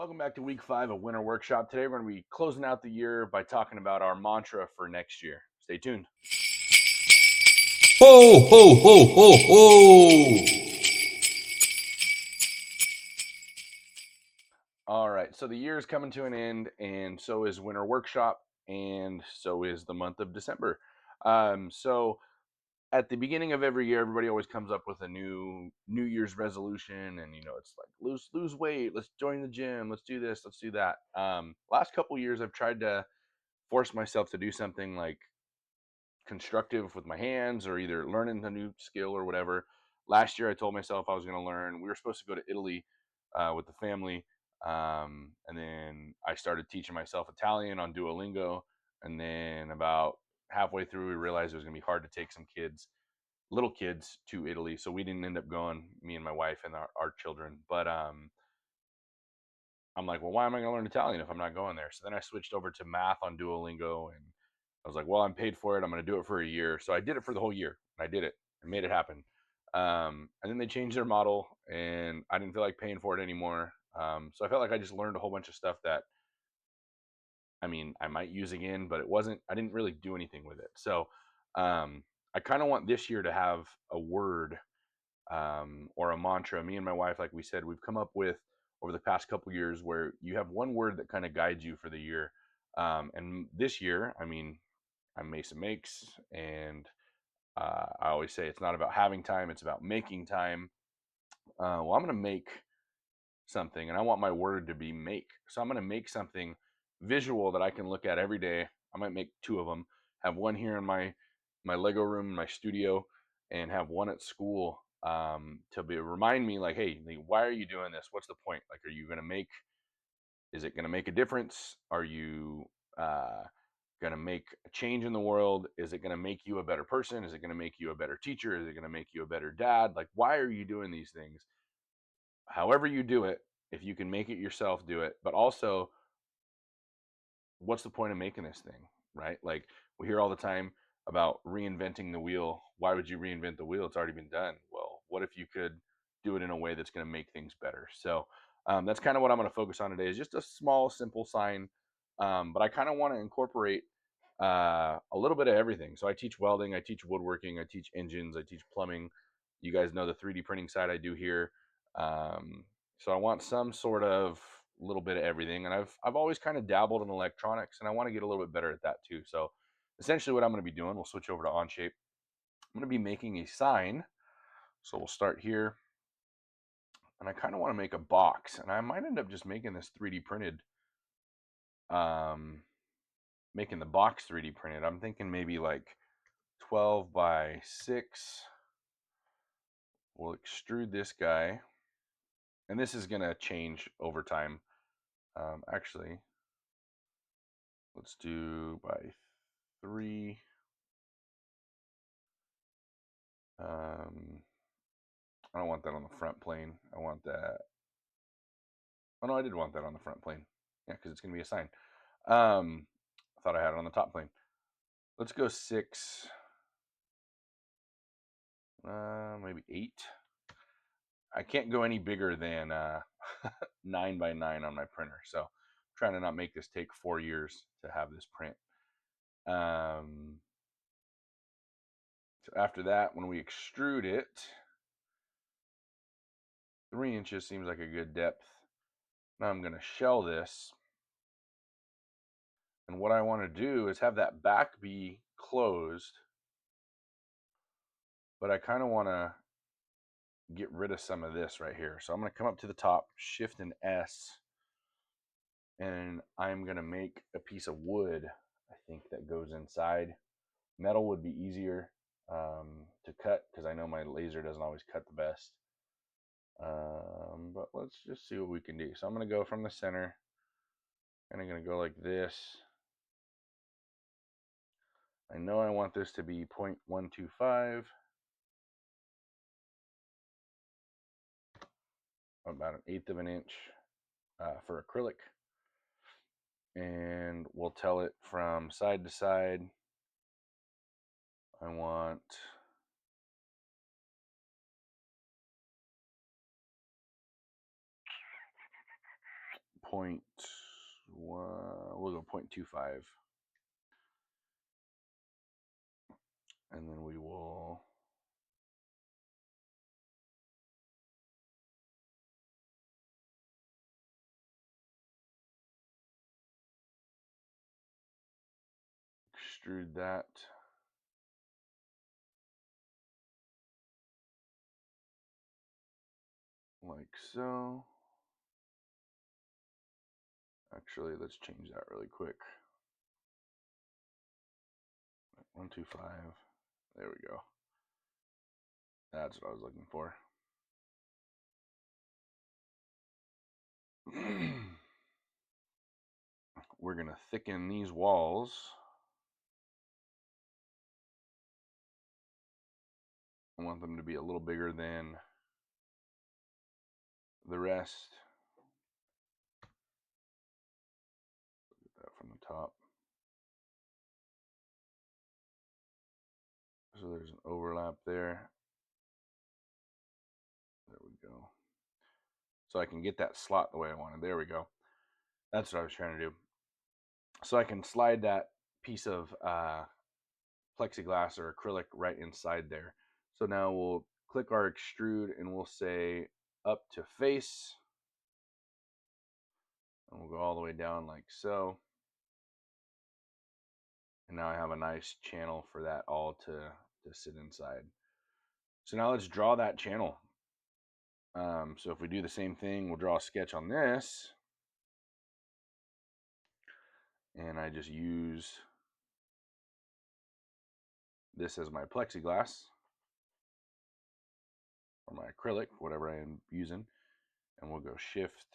Welcome back to week 5 of Winter Workshop. Today we're going to be closing out the year by talking about our mantra for next year. Stay tuned. Ho, ho, ho, ho, ho! All right, so the year is coming to an end, and so is Winter Workshop, and so is the month of December. So at the beginning of every year, everybody always comes up with a New Year's resolution, and it's like lose weight, let's join the gym, let's do this, let's do that. Last couple years, I've tried to force myself to do something like constructive with my hands or either learning a new skill or whatever. Last year, I told myself I was going to learn. We were supposed to go to Italy with the family. And then I started teaching myself Italian on Duolingo. And then about halfway through, we realized it was going to be hard to take some little kids to Italy. So we didn't end up going, me and my wife and our children. But I'm like, well, why am I going to learn Italian if I'm not going there? So then I switched over to math on Duolingo, and I was like, well, I'm paid for it. I'm going to do it for a year. So I did it for the whole year. I did it. I made it happen. And then they changed their model, and I didn't feel like paying for it anymore. So I felt like I just learned a whole bunch of stuff that, I might use again, but I didn't really do anything with it. So I kind of want this year to have a word or a mantra. Me and my wife, like we said, we've come up with over the past couple years where you have one word that kind of guides you for the year. And this year, I'm Mesa Makes, and I always say it's not about having time, it's about making time. Well, I'm going to make something, and I want my word to be make. So I'm going to make something visual that I can look at every day. I might make 2 of them, have one here in my Lego room in my studio, and have one at school to remind me, like, hey, like, why are you doing this? What's the point? Like, is it going to make a difference? Are you going to make a change in the world? Is it going to make you a better person? Is it going to make you a better teacher? Is it going to make you a better dad? Like, why are you doing these things? However you do it, if you can make it yourself, do it. But also, what's the point of making this thing, right? Like, we hear all the time about reinventing the wheel. Why would you reinvent the wheel? It's already been done. Well, what if you could do it in a way that's going to make things better? So that's kind of what I'm going to focus on today, is just a small, simple sign. But I kind of want to incorporate a little bit of everything. So I teach welding, I teach woodworking, I teach engines, I teach plumbing. You guys know the 3D printing side I do here. So I want some sort of little bit of everything, and I've always kind of dabbled in electronics, and I want to get a little bit better at that too. So essentially, what I'm going to be doing, we'll switch over to Onshape. I'm going to be making a sign. So we'll start here, and I kind of want to make a box, and I might end up just making this 3D printed. Making the box 3D printed. I'm thinking maybe like 12 by 6. We'll extrude this guy, and this is going to change over time. Actually, let's do by 3. I don't want that on the front plane. I want that. Oh no, I did want that on the front plane. Yeah, because it's going to be a sign. I thought I had it on the top plane. Let's go 6. Maybe 8. I can't go any bigger than 9 by 9 on my printer. So I'm trying to not make this take 4 years to have this print. So after that, when we extrude it, 3 inches seems like a good depth. Now I'm going to shell this. And what I want to do is have that back be closed, but I kind of want to get rid of some of this right here. So I'm going to come up to the top, shift and S, and I'm going to make a piece of wood, I think, that goes inside. Metal would be easier to cut because I know my laser doesn't always cut the best. But let's just see what we can do. So I'm going to go from the center, and I'm going to go like this. I know I want this to be 0.125. About 1/8 of an inch for acrylic. And we'll tell it from side to side. I want 0.1, we'll go 0.25. And then we will extrude that like so. Actually, let's change that really quick. 125. There we go. That's what I was looking for. We're going to thicken these walls. I want them to be a little bigger than the rest. Get that from the top. So there's an overlap there. There we go. So I can get that slot the way I wanted. There we go. That's what I was trying to do. So I can slide that piece of plexiglass or acrylic right inside there. So now we'll click our extrude and we'll say up to face. And we'll go all the way down like so. And now I have a nice channel for that all to sit inside. So now let's draw that channel. So if we do the same thing, we'll draw a sketch on this. And I just use this as my plexiglass or my acrylic, whatever I am using. And we'll go shift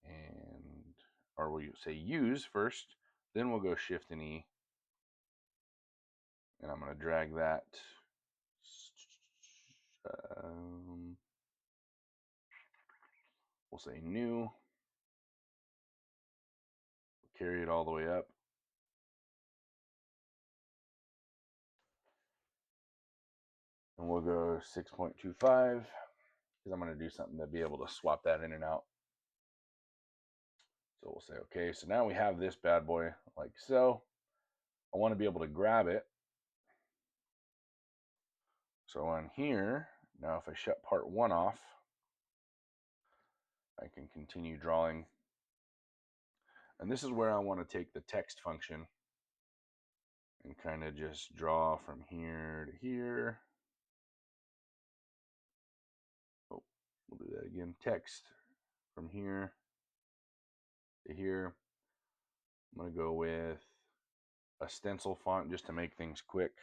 and, or we'll say use first, then we'll go shift and E. And I'm going to drag that. We'll say new. Carry it all the way up. And we'll go 6.25 because I'm going to do something to be able to swap that in and out. So we'll say, okay, so now we have this bad boy like so. I want to be able to grab it. So on here, now if I shut part 1 off, I can continue drawing. And this is where I want to take the text function and kind of just draw from here to here. Oh, we'll do that again. Text from here to here. I'm going to go with a stencil font just to make things quick.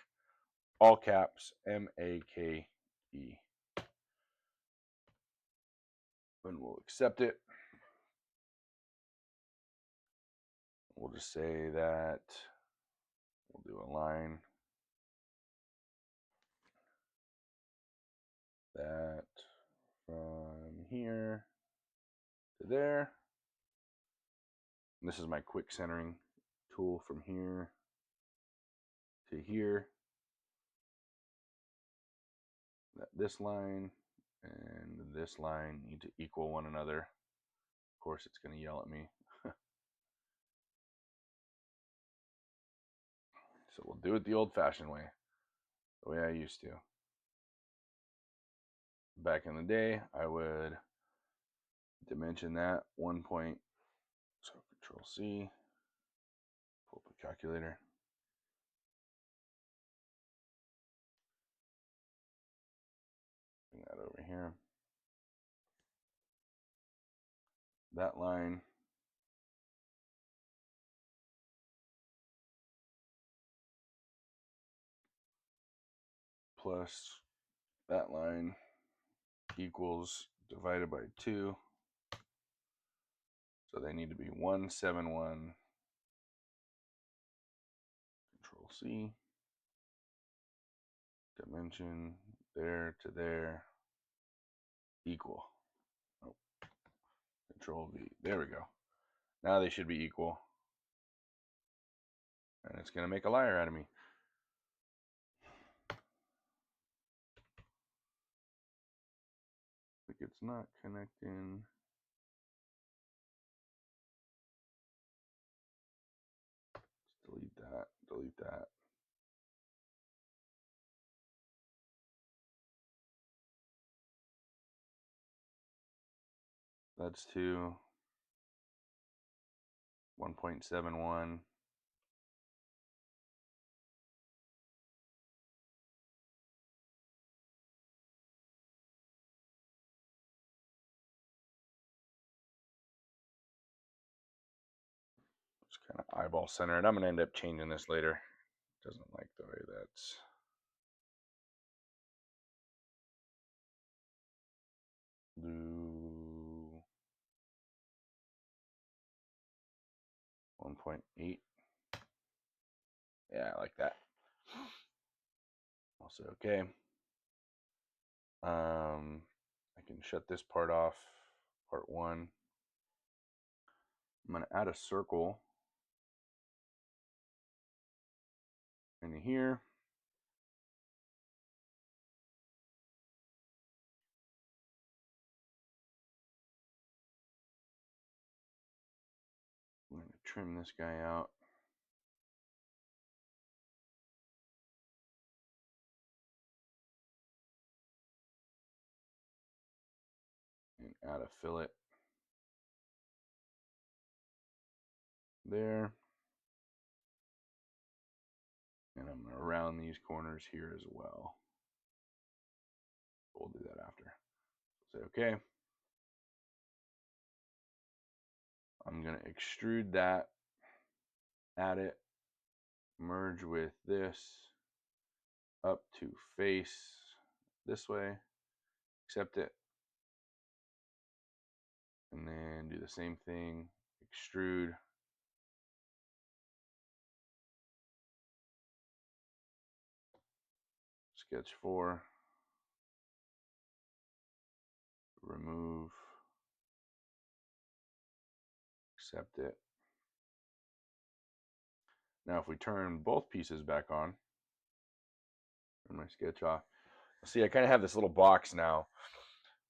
All caps, M-A-K-E. And we'll accept it. We'll just say that we'll do a line that from here to there. And this is my quick centering tool from here to here. That this line and this line need to equal one another. Of course, it's going to yell at me. So we'll do it the old-fashioned way, the way I used to. Back in the day, I would dimension that 1 point. So Control C, pull up a calculator. Bring that over here. That line plus that line equals divided by 2. So they need to be 171. Control C. Dimension there to there equal. Oh, Control V. There we go. Now they should be equal. And it's going to make a liar out of me. Like it's not connecting. delete that. That's to 1.71. Just kind of eyeball center it. I'm going to end up changing this later. Doesn't like the way that's. Do 1.8. Yeah, I like that. I'll say okay. I can shut this part off, part 1. I'm going to add a circle in here. I'm going to trim this guy out. And add a fillet there. And I'm going to round these corners here as well. We'll do that after. Say okay. I'm going to extrude that, add it, merge with this, up to face this way, accept it, and then do the same thing, extrude, sketch 4, remove, accept it. Now if we turn both pieces back on, turn my sketch off, see I kind of have this little box now.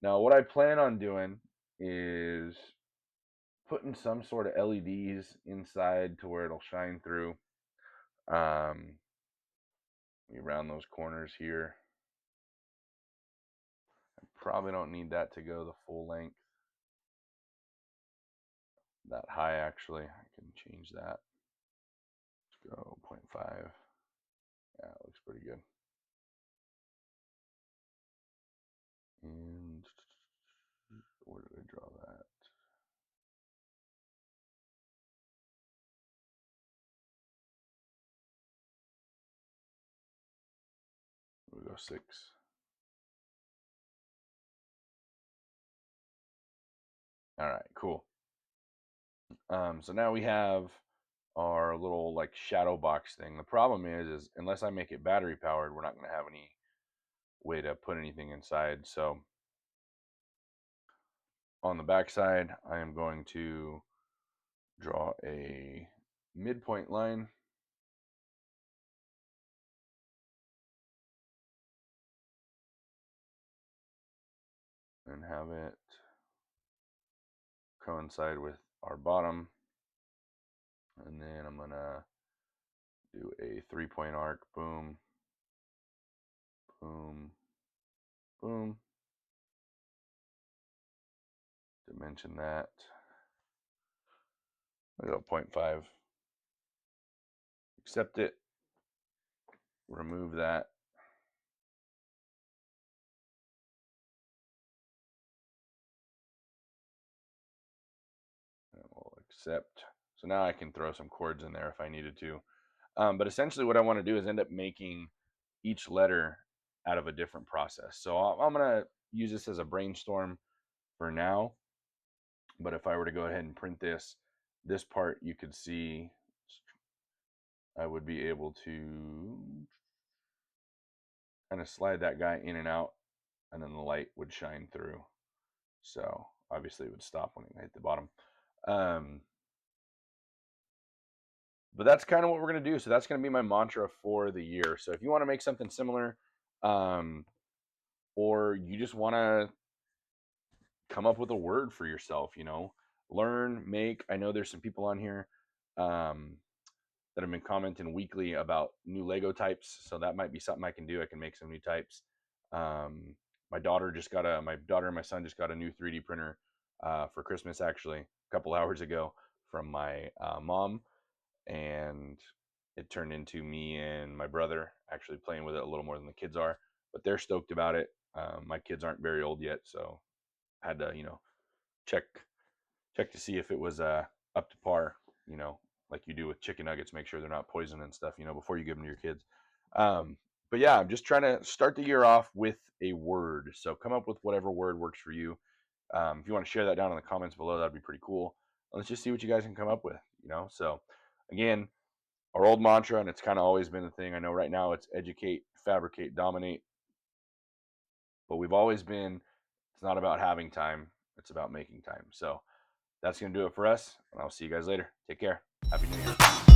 Now what I plan on doing is putting some sort of LEDs inside to where it'll shine through. We round those corners here. I probably don't need that to go the full length. That high actually, I can change that. Let's go 0.5. Yeah, it looks pretty good. And where did I draw that? We'll go 6. All right, cool. So now we have our little like shadow box thing. The problem is unless I make it battery powered, we're not going to have any way to put anything inside. So on the back side, I am going to draw a midpoint line. And have it coincide with our bottom. And then I'm gonna do a 3-point arc, boom, boom, boom. Dimension that. I go 0.5. Accept it. Remove that. And we'll accept. So now I can throw some chords in there if I needed to. But essentially what I want to do is end up making each letter out of a different process. So I'm going to use this as a brainstorm for now. But if I were to go ahead and print this part you could see I would be able to kind of slide that guy in and out, and then the light would shine through. So obviously it would stop when it hit the bottom. But that's kind of what we're going to do. So that's going to be my mantra for the year. So if you want to make something similar, or you just want to come up with a word for yourself, learn, make. I know there's some people on here that have been commenting weekly about new Lego types. So that might be something I can do. I can make some new types. Um, my daughter and my son just got a new 3D printer for Christmas, actually, a couple hours ago from my mom, and it turned into me and my brother actually playing with it a little more than the kids are. But they're stoked about it. My kids aren't very old yet, so I had to, check check to see if it was up to par, you know, like you do with chicken nuggets, make sure they're not poison and stuff, before you give them to your kids. Um, but yeah, I'm just trying to start the year off with a word. So come up with whatever word works for you. If you want to share that down in the comments below, that'd be pretty cool. Let's just see what you guys can come up with. So again, our old mantra, and it's kind of always been the thing. I know right now it's educate, fabricate, dominate, but we've always been, it's not about having time, it's about making time. So that's going to do it for us, and I'll see you guys later. Take care. Happy New Year.